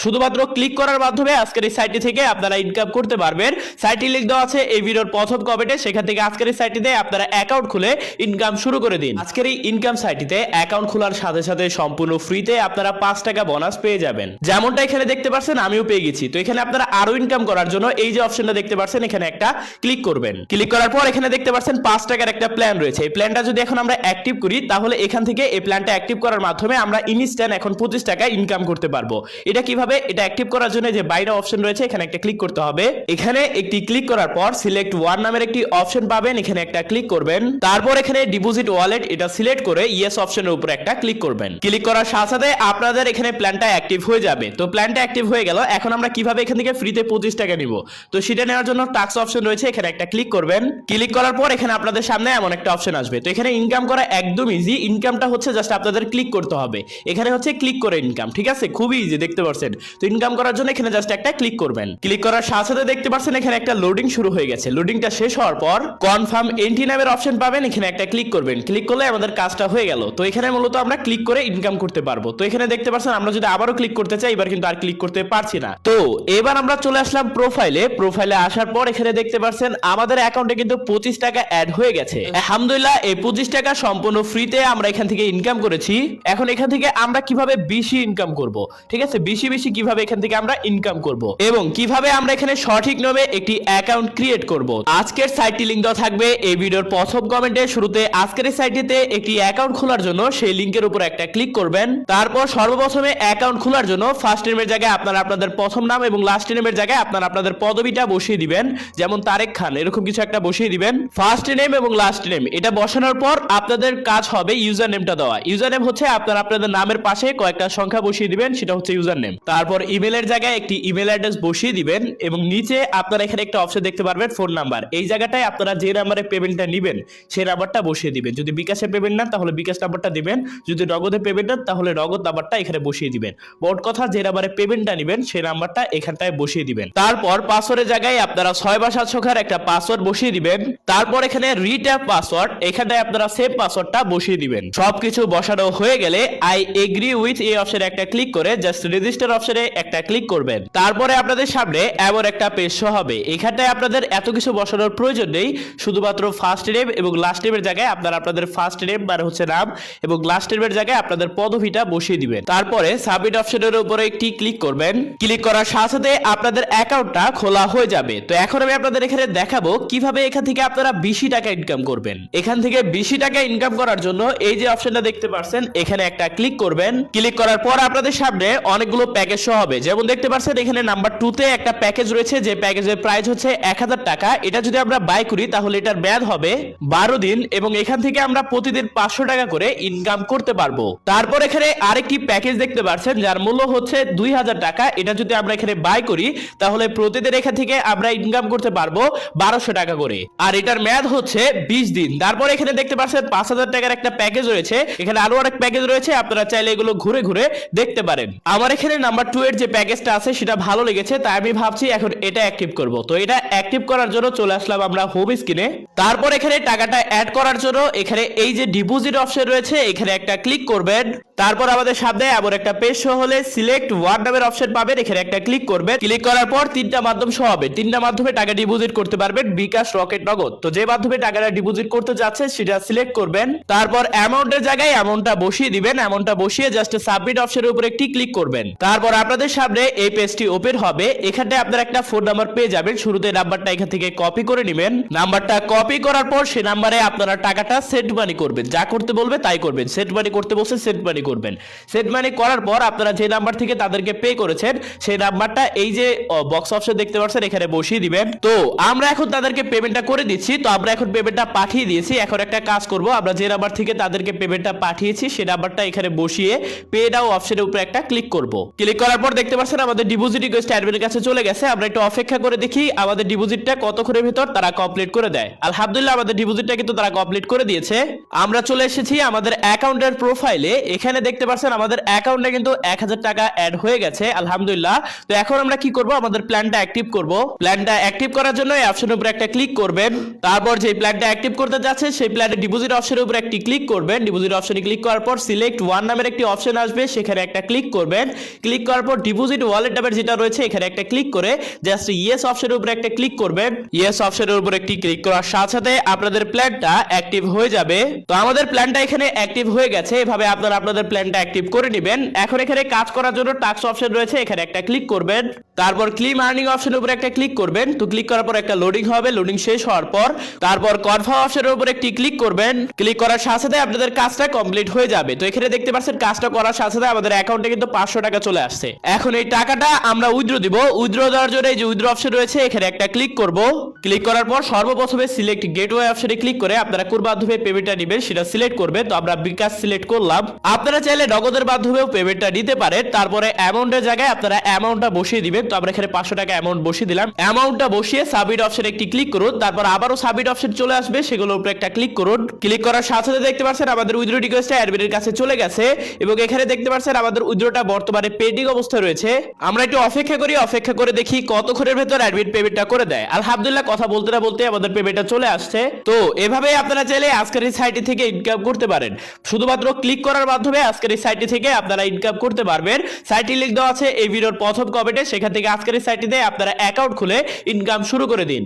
শুধুমাত্র ক্লিক করার মাধ্যমে আজকের এই সাইটটি থেকে আপনারা ইনকাম করতে পারবেন। সাইটটি লিংক দেওয়া আছে এই ভিডিওর প্রথম কমেন্টে, সেখান থেকে আজকের এই সাইটটিতে আপনারা অ্যাকাউন্ট খুলে ইনকাম শুরু করে দিন। আজকের এই ইনকাম সাইটটিতে অ্যাকাউন্ট খোলার সাথে সাথে সম্পূর্ণ ফ্রিতে আপনারা 5 টাকা বোনাস পেয়ে যাবেন, যেমনটা এখানে দেখতে পাচ্ছেন আমিও পেয়ে গেছি। তো এখানে আপনারা আরো ইনকাম করার জন্য এই যে অপশনটা দেখতে পাচ্ছেন এখানে একটা ক্লিক করবেন। ক্লিক করার পর এখানে দেখতে পাচ্ছেন 5 টাকার একটা প্ল্যান রয়েছে। এই প্ল্যানটা যদি এখন আমরা অ্যাক্টিভ করি তাহলে এখান থেকে এই প্ল্যানটা অ্যাক্টিভ করার মাধ্যমে আমরা ইনস্ট্যান্ট এখন 25 টাকা ইনকাম করতে পারবো। এটা কিভাবে? এটা অ্যাক্টিভ করার জন্য যে বাইরে অপশন রয়েছে এখানে একটা ক্লিক করতে হবে। এখানে একটি ক্লিক করার পর সিলেক্ট ওয়ান নামের একটি অপশন পাবেন, এখানে একটা ক্লিক করবেন। তারপর এখানে ডিপোজিট ওয়ালেট এটা সিলেক্ট করে ইয়েস অপশনের উপর একটা ক্লিক করবেন। ক্লিক করার সাথে সাথে আপনাদের এখানে প্ল্যানটা অ্যাক্টিভ হয়ে যাবে। তো প্ল্যানটা অ্যাক্টিভ হয়ে গেল। এখন আমরা কিভাবে এখান থেকে ফ্রিতে 25 টাকা নিব? তো সেটা নেওয়ার জন্য টাস্ক অপশন রয়েছে, এখানে একটা ক্লিক করবেন। ক্লিক করার পর এখানে আপনাদের সামনে এমন একটা অপশন আসবে। তো এখানে ইনকাম করা একদম ইজি। ইনকামটা হচ্ছে জাস্ট আপনাদের ক্লিক করতে হবে। এখানে হচ্ছে ক্লিক করে ইনকাম, ঠিক আছে? খুবই ইজি, দেখতে পাচ্ছেন। তো ইনকাম করার জন্য এখানে জাস্ট একটা ক্লিক করবেন। ক্লিক করার সাথে সাথে দেখতে পাচ্ছেন এখানে একটা লোডিং শুরু হয়ে গেছে। লোডিংটা শেষ হওয়ার পর কনফার্ম এন্ট্রি নামের অপশন পাবেন, এখানে একটা ক্লিক করবেন। ক্লিক করলে আমাদের কাজটা হয়ে গেল। তো এখানে মূলত আমরা ক্লিক করে ইনকাম করতে পারবো। তো এখানে দেখতে পাচ্ছেন আমরা যদি আবারও ক্লিক করতে চাই এবার কিন্তু আর ক্লিক করতে পারছি না। তো এবার আমরা চলে আসলাম প্রোফাইলে। প্রোফাইলে আসার পর এখানে দেখতে পাচ্ছেন আমাদের অ্যাকাউন্টে কিন্তু 25 টাকা অ্যাড হয়ে গেছে। আলহামদুলিল্লাহ, এই 25 টাকা সম্পূর্ণ ফ্রিতে আমরা এখান থেকে ইনকাম করেছি। এখন এখান থেকে আমরা কিভাবে বেশি ইনকাম করব, ঠিক আছে? বেশি বেশি কিভাবে এখান থেকে আমরা ইনকাম করব এবং কিভাবে আমরা এখানে সঠিক নিয়মে একটি অ্যাকাউন্ট ক্রিয়েট করব, আজকের সাইটটি লিংক দেওয়া থাকবে এই ভিডিওর প্রথম কমেন্টে। শুরুতে আজকের এই সাইটটিতে একটি অ্যাকাউন্ট খোলার জন্য সেই লিংকের উপর একটা ক্লিক করবেন। তারপর সর্বপ্রথমে অ্যাকাউন্ট খোলার জন্য ফার্স্ট নেমের জায়গায় আপনারা আপনাদের প্রথম নাম এবং লাস্ট নেমের জায়গায় আপনারা আপনাদের পদবিটা বসিয়ে দিবেন, যেমন তারেক খান এরকম কিছু একটা বসিয়ে দিবেন। ফার্স্ট নেম এবং লাস্ট নেম এটা বসানোর পর আপনাদের কাজ হবে ইউজার নেমটা দেওয়া। ইউজার নেম হচ্ছে আপনারা আপনাদের নামের পাশে কয়েকটা সংখ্যা বসিয়ে দিবেন, সেটা হচ্ছে ইউজার নেম। তারপর ইমেলের জায়গায় একটি ইমেল অ্যাড্রেস বসিয়ে দিবেন এবং নিচে আপনারা এখানে একটা অপশন দেখতে পারবেন ফোন নাম্বার। এই জায়গাটায় আপনারা যে নাম্বারে পেমেন্টটা নেবেন সেই নাম্বারটা বসিয়ে দিবেন। যদি বিকাশে পেমেন্ট নেন তাহলে বিকাশ নাম্বারটা দিবেন, যদি নগদে পেমেন্ট নেন তাহলে নগদ নাম্বারটা এখানে বসিয়ে দিবেন। মোট কথা যে নাম্বারে পেমেন্টটা নেবেন সেই নাম্বারটা এখানটায় বসিয়ে দিবেন। তারপর পাসওয়ার্ডের জায়গায় আপনারা 6 বা 7 সংখ্যার একটা পাসওয়ার্ড বসিয়ে দিবেন। তারপর এখানে রিট্যাপ পাসওয়ার্ড, এখানটায় আপনারা সেভ পাসওয়ার্ডটা বসিয়ে দিবেন। সবকিছু বসানো হয়ে গেলে আই এগ্রি উইথ এই অপশনে একটা ক্লিক করে জাস্ট রেজিস্টার অপশনে একটা ক্লিক করবেন। তারপরে আপনাদের সামনে এমন একটা পেজ শো হবে। এখানটায় আপনাদের এত কিছু বসানোর প্রয়োজন নেই, শুধুমাত্র ফার্স্ট নেম এবং লাস্ট নেমের জায়গায় আপনারা আপনাদের ফার্স্ট নেম মানে হচ্ছে নাম এবং লাস্ট নেমের জায়গায় আপনাদের পদবিটা বসিয়ে দিবেন। তারপরে সাবমিট অপশনের উপরে একটি ক্লিক করবেন। ক্লিক করার সাথে সাথে আপনাদের অ্যাকাউন্টটা খোলা হয়ে যাবে। তো এখন আমি আপনাদের এখানে দেখাবো কিভাবে এখান থেকে আপনারা 20 টাকা ইনকাম করবেন। এখান থেকে 20 টাকা ইনকাম করার জন্য এই যে অপশনটা দেখতে পাচ্ছেন এখানে একটা ক্লিক করবেন। ক্লিক করার পর আপনাদের সামনে অনেকগুলো প্যাকেজ শো হবে। যেমন দেখতে পাচ্ছেন এখানে নাম্বার 2 তে একটা প্যাকেজ রয়েছে, যে প্যাকেজের প্রাইস হচ্ছে 1000 টাকা। এটা যদি আমরা বাই করি তাহলে এটার মেয়াদ হবে 12 দিন এবং এখান থেকে আমরা প্রতিদিন 500 টাকা করে ইনকাম করতে পারবো। তারপর এখানে আরেকটি প্যাকেজ দেখতে পাচ্ছেন যার মূল্য হচ্ছে 2000 টাকা। এটা যদি আমরা এখানে বাই করি তাহলে প্রতিদিন এখান থেকে আমরা ইনকাম করতে পারবো 1200 টাকা করে, আর এটার মেয়াদ হচ্ছে 20 দিন। তারপর এখানে দেখতে পাচ্ছেন 5000 টাকার একটা প্যাকেজ রয়েছে। এখানে আরো অনেক প্যাকেজ রয়েছে, আপনারা চাইলে এগুলো ঘুরে ঘুরে দেখতে পারেন। আমার এখানে নাম্বার 2 এর যে প্যাকেজটা আছে সেটা ভালো লেগেছে, তাই আমি ভাবছি এখন এটা অ্যাক্টিভ করব। তো এটা অ্যাক্টিভ করার জন্য চলে আসলাম আমরা হোম স্ক্রিনে। তারপর এখানে টাকাটা অ্যাড করার জন্য এখানে এই যে ডিপোজিট অপশন রয়েছে এখানে একটা ক্লিক করবেন। তারপর আমাদের সামনে এমন একটা পেজ শো হলে সিলেক্ট ওয়ান নামের অপশন পাবেন, এখানে একটা ক্লিক করবেন। ক্লিক করার পর 3টা মাধ্যম শো হবে। 3টা মাধ্যমে টাকা ডিপোজিট করতে পারবেন, বিকাশ, রকেট, নগদ। তো যে মাধ্যমে টাকাটা ডিপোজিট করতে যাচ্ছে সেটা সিলেক্ট করবেন। তারপর অ্যামাউন্টের জায়গায় অ্যামাউন্টটা বসিয়ে দিবেন। অ্যামাউন্টটা বসিয়ে জাস্ট সাবমিট অপশনের উপর একটি ক্লিক করবেন। তারপর আপনাদের সামনে এই পেজটি ওপেন হবে। এখানটায় আপনারা একটা ফোন নাম্বার পেয়ে যাবেন। শুরুতে নাম্বারটা এখান থেকে কপি করে নেবেন। নাম্বারটা কপি করার পর সেই নাম্বারে আপনারা টাকাটা সেন্ড মানি করবেন। যা করতে বলবে তাই করবেন। সেন্ড মানি করতে বলছে সেন্ড মানি করবেন। সেন্ড মানি করার পর আপনারা যে নাম্বার থেকে তাদেরকে পে করেছেন সেই নাম্বারটা এই যে বক্স অপশন দেখতে পাচ্ছেন এখানে বসিয়ে দিবেন। তো আমরা এখন তাদেরকে পেমেন্টটা করে দিচ্ছি। তো আমরা এখন পেমেন্টটা পাঠিয়ে দিয়েছি। এখন একটা কাজ করব, আমরা যে নাম্বার থেকে তাদেরকে পেমেন্টটা পাঠিয়েছি সেই নাম্বারটা এখানে বসিয়ে পে নাও অপশনের উপরে একটা ক্লিক করব। ক্লিক করার পর দেখতে পাচ্ছেন আমাদের ডিপোজিট রিকোয়েস্ট অ্যাডমিনের কাছে চলে গেছে। আমরা একটু অপেক্ষা করে দেখি আমাদের ডিপোজিটটা কতক্ষণের ভিতর তারা কমপ্লিট করে দেয়। আলহামদুলিল্লাহ, আমাদের ডিপোজিটটা কিন্তু তারা কমপ্লিট করে দিয়েছে। আমরা চলে এসেছি আমাদের অ্যাকাউন্টের প্রোফাইলে। এখানে দেখতে পাচ্ছেন আমাদের অ্যাকাউন্টে কিন্তু 1000 টাকা অ্যাড হয়ে গেছে আলহামদুলিল্লাহ। তো এখন আমরা কি করব, আমাদের প্ল্যানটা অ্যাক্টিভ করব। প্ল্যানটা অ্যাক্টিভ করার জন্য এই অপশনের উপরে একটা ক্লিক করবেন। তারপর যে প্ল্যানটা অ্যাক্টিভ করতে যাচ্ছে সেই প্ল্যানে ডিপোজিট অপশনের উপরে একটি ক্লিক করবেন। ডিপোজিট অপশনে ক্লিক করার পর সিলেক্ট ওয়ান নামের একটি অপশন আসবে, সেখানে একটা ক্লিক করবেন। ক্লিক করার পর ডিপোজিট ওয়ালেট নামের যেটা রয়েছে এখানে একটা ক্লিক করে জাস্ট ইয়েস অপশনের উপরে একটা ক্লিক করবেন। ইয়েস অপশনের উপরে একটি ক্লিক করার সাথে সাথে আপনাদের প্ল্যানটা অ্যাক্টিভ হয়ে যাবে। তো আমাদের প্ল্যানটা এখানে অ্যাক্টিভ হয়ে গেছে। এভাবে আপনারা আপনাদের প্ল্যানটা অ্যাক্টিভ করে নেবেন। এখন এখানে কাজ করার জন্য টাস্ক অপশন রয়েছে, এখানে একটা ক্লিক করবেন। তারপর ক্লেম আর্নিং অপশনের উপরে একটা ক্লিক করবেন। তো ক্লিক করার পর একটা লোডিং হবে, লোডিং শেষ হওয়ার পর তারপর কনফার্ম অপশনের উপরে একটি ক্লিক করবেন। ক্লিক করার সাথে সাথে আপনাদের কাজটা কমপ্লিট হয়ে যাবে। তো এখানে দেখতে পাচ্ছেন কাজটা করার সাথে সাথে আমাদের অ্যাকাউন্টে কিন্তু 500 টাকা চলে আসছে। এখন এই টাকাটা আমরা উইথড্র দিব। উইথড্র দেওয়ার জন্য এই যে উইথড্র অপশন রয়েছে এখানে একটা ক্লিক করব। ক্লিক করার পর সর্বপ্রথমে সিলেক্ট গেটওয়ে অপশনে ক্লিক করে আপনারা কোন মাধ্যমে পেমেন্টটা নেবেন সেটা সিলেক্ট করবেন। তো আমরা বিকাশ সিলেক্ট করলাম। আপনারা চাইলে নগদের মাধ্যমেও পেমেন্টটা নিতে পারেন। তারপরে অ্যামাউন্টের জায়গায় আপনারা অ্যামাউন্টটা বসিয়ে দিবেন। তো আমরা এখানে 500 টাকা অ্যামাউন্ট বসিয়ে দিলাম। অ্যামাউন্টটা বসিয়ে সাবমিট অপশনে একটি ক্লিক করুন। তারপর আবারও সাবমিট অপশন চলে আসবে, সেগুলোর উপরে একটা ক্লিক করুন। ক্লিক করার সাথে সাথে দেখতে পাচ্ছেন আমাদের উইথড্র রিকোয়েস্টটা অ্যাডমিনের কাছে চলে গেছে এবং এখানে দেখতে পাচ্ছেন আমাদের উইথড্রটা বর্তমানে পেন্ডিং অবস্থায় রয়েছে। আমরা একটু অপেক্ষা করি, অপেক্ষা করে দেখি কতক্ষণের ভেতর অ্যাডমিন পেমেন্টটা করে দেয়। আলহামদুলিল্লাহ, কথা বলতে না বলতে আমাদের পেমেন্টটা চলে আসছে। তো এভাবে আপনারা চাইলে আজকের এই সাইটটি থেকে ইনকাম করতে পারেন। শুধুমাত্র ক্লিক করার মাধ্যমে আজকের এই সাইটটি থেকে আপনারা ইনকাম করতে পারবেন। সাইটটির লিংক দেওয়া আছে এই ভিডিওর প্রথম কমেন্টে, সেখান থেকে আজকের এই সাইটটিতে আপনারা অ্যাকাউন্ট খুলে ইনকাম শুরু করে দিন।